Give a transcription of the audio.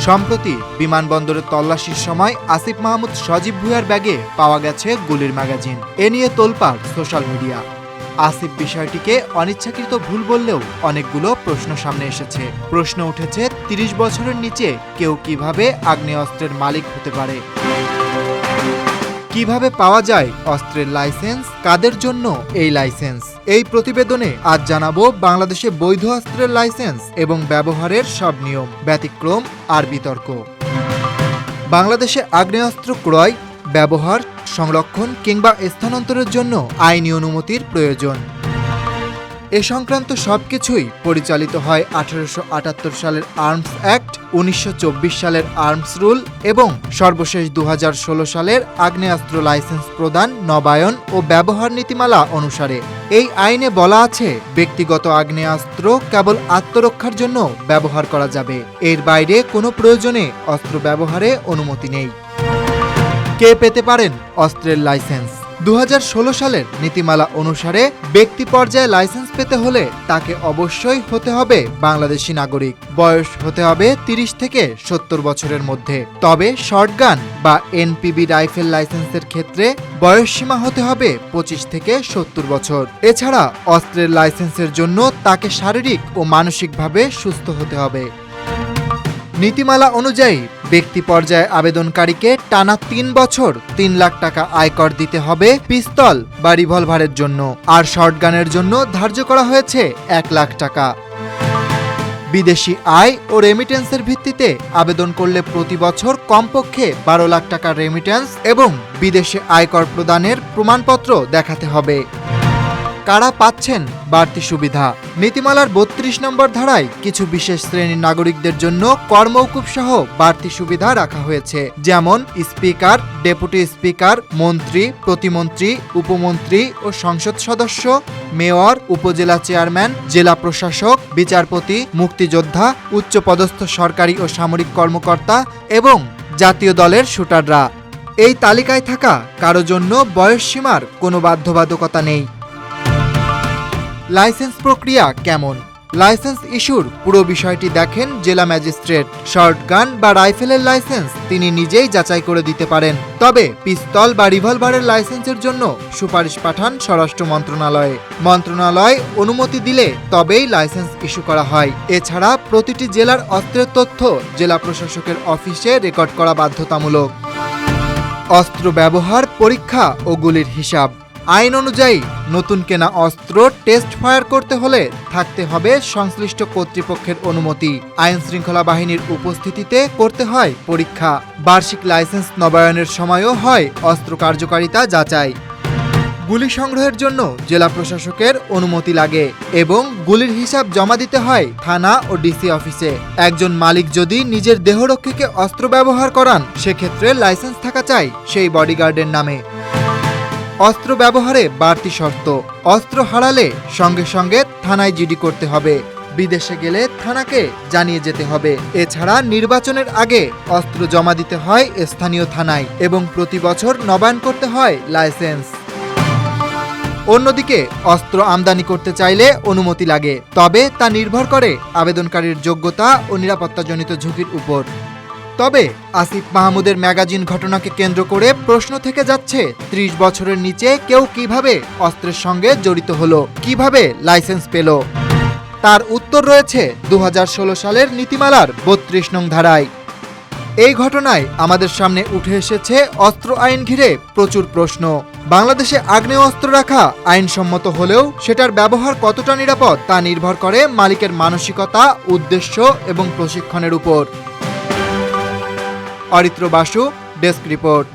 সম্প্রতি বিমানবন্দরে তল্লাশির সময় আসিফ মাহমুদ সজীব ভুঁইয়ার ব্যাগে পাওয়া গেছে গুলির ম্যাগাজিন। এ নিয়ে তোলপাড় সোশ্যাল মিডিয়া। আসিফ বিষয়টিকে অনিচ্ছাকৃত ভুল বললেও অনেকগুলো প্রশ্ন সামনে এসেছে। প্রশ্ন উঠেছে ৩০ বছরের নিচে কেউ কিভাবে আগ্নেয়াস্ত্রের মালিক হতে পারে, কিভাবে পাওয়া যায় অস্ত্রের লাইসেন্স, কাদের জন্য এই লাইসেন্স। এই প্রতিবেদনে আজ জানাবো বাংলাদেশে বৈধ অস্ত্রের লাইসেন্স এবং ব্যবহারের সব নিয়ম, ব্যতিক্রম আর বিতর্ক। বাংলাদেশে আগ্নেয়াস্ত্র ক্রয়, ব্যবহার, সংরক্ষণ কিংবা স্থানান্তরের জন্য আইনি অনুমতির প্রয়োজন। এ সংক্রান্ত সবকিছুই পরিচালিত হয় 1878 সালের আর্মস অ্যাক্ট, 1924 সালের আর্মস রুল এবং সর্বশেষ 2016 সালের আগ্নেয়াস্ত্র লাইসেন্স প্রদান, নবায়ন ও ব্যবহার নীতিমালা অনুসারে। এই আইনে বলা আছে, ব্যক্তিগত আগ্নেয়াস্ত্র কেবল আত্মরক্ষার জন্য ব্যবহার করা যাবে। এর বাইরে কোনো প্রয়োজনে অস্ত্র ব্যবহারে অনুমতি নেই। কে পেতে পারেন অস্ত্রের লাইসেন্স? 2016 সালের নীতিমালা অনুসারে ব্যক্তি পর্যায়ে লাইসেন্স পেতে হলে তাকে অবশ্যই হতে হবে বাংলাদেশি নাগরিক। বয়স হতে হবে 30 থেকে 70 বছরের মধ্যে। তবে শর্টগান বা এনপিবি রাইফেল লাইসেন্সের ক্ষেত্রে বয়সসীমা হতে হবে 25 থেকে 70 বছর। এছাড়া অস্ত্রের লাইসেন্সের জন্য তাকে শারীরিক ও মানসিকভাবে সুস্থ হতে হবে। নীতিমালা অনুযায়ী ব্যক্তি পর্যায়ে আবেদনকারীকে টানা 3 বছর 3 লাখ টাকা আয়কর দিতে হবে পিস্তল বা রিভলভারের জন্য, আর শর্টগানের জন্য ধার্য করা হয়েছে 1 লাখ টাকা। বিদেশি আয় ও রেমিটেন্সের ভিত্তিতে আবেদন করলে প্রতি বছর কমপক্ষে 12 লাখ টাকার রেমিটেন্স এবং বিদেশে আয়কর প্রদানের প্রমাণপত্র দেখাতে হবে। কারা পাচ্ছেন বাড়তি সুবিধা? নীতিমালার 32 নম্বর ধারায় কিছু বিশেষ শ্রেণীর নাগরিকদের জন্য কর্মৌকুব সহ বাড়তি সুবিধা রাখা হয়েছে, যেমন স্পিকার, ডেপুটি স্পিকার, মন্ত্রী, প্রতিমন্ত্রী, উপমন্ত্রী ও সংসদ সদস্য, মেয়র, উপজেলা চেয়ারম্যান, জেলা প্রশাসক, বিচারপতি, মুক্তিযোদ্ধা, উচ্চপদস্থ সরকারি ও সামরিক কর্মকর্তা এবং জাতীয় দলের শুটাররা। এই তালিকায় থাকা কারো জন্য বয়সসীমার কোনো বাধ্যবাধকতা নেই। লাইসেন্স প্রক্রিয়া কেমন? লাইসেন্স ইস্যুর পুরো বিষয়টি দেখেন জেলা ম্যাজিস্ট্রেট। শর্টগান বা রাইফেলের লাইসেন্স তিনি নিজেই যাচাই করে দিতে পারেন, তবে পিস্তল বা রিভলভারের লাইসেন্সের জন্য সুপারিশ পাঠান স্বরাষ্ট্র মন্ত্রণালয়ে। মন্ত্রণালয় অনুমতি দিলে তবেই লাইসেন্স ইস্যু করা হয়। এছাড়া প্রতিটি জেলার অস্ত্রের তথ্য জেলা প্রশাসকের অফিসে রেকর্ড করা বাধ্যতামূলক। অস্ত্র ব্যবহার, পরীক্ষা ও গুলির হিসাব। আইন অনুযায়ী নতুন কেনা অস্ত্র টেস্ট ফায়ার করতে হলে থাকতে হবে সংশ্লিষ্ট কর্তৃপক্ষের অনুমতি। আইন শৃঙ্খলা বাহিনীর উপস্থিতিতে করতে হয় পরীক্ষা। বার্ষিক লাইসেন্স নবায়নের সময়ও হয় অস্ত্র কার্যকারিতা যাচাই। গুলি সংগ্রহের জন্য জেলা প্রশাসকের অনুমতি লাগে এবং গুলির হিসাব জমা দিতে হয় থানা ও ডিসি অফিসে। একজন মালিক যদি নিজের দেহরক্ষীকে অস্ত্র ব্যবহার করান, সেক্ষেত্রে লাইসেন্স থাকা চাই সেই বডিগার্ডের নামে। অস্ত্র ব্যবহারে বাড়তি শর্ত। অস্ত্র হারালে সঙ্গে সঙ্গে থানায় জিডি করতে হবে। বিদেশে গেলে থানাকে জানিয়ে যেতে হবে। এছাড়া নির্বাচনের আগে অস্ত্র জমা দিতে হয় স্থানীয় থানায় এবং প্রতি বছর নবায়ন করতে হয় লাইসেন্স। অন্যদিকে অস্ত্র আমদানি করতে চাইলে অনুমতি লাগে, তবে তা নির্ভর করে আবেদনকারীর যোগ্যতা ও নিরাপত্তাজনিত ঝুঁকির উপর। তবে আসিফ মাহমুদের ম্যাগাজিন ঘটনাকে কেন্দ্র করে প্রশ্ন থেকে যাচ্ছে, 30 বছরের নিচে কেউ কিভাবে অস্ত্রের সঙ্গে জড়িত হলো, কিভাবে লাইসেন্স পেল? তার উত্তর রয়েছে 2016 সালের নীতিমালার 32 নং ধারায়। এই ঘটনায় আমাদের সামনে উঠে এসেছে অস্ত্র আইন ঘিরে প্রচুর প্রশ্ন। বাংলাদেশে আগ্নেয়াস্ত্র রাখা আইনসম্মত হলেও সেটার ব্যবহার কতটা নিরাপদ তা নির্ভর করে মালিকের মানসিকতা, উদ্দেশ্য এবং প্রশিক্ষণের উপর। Aritra Basu, desk report.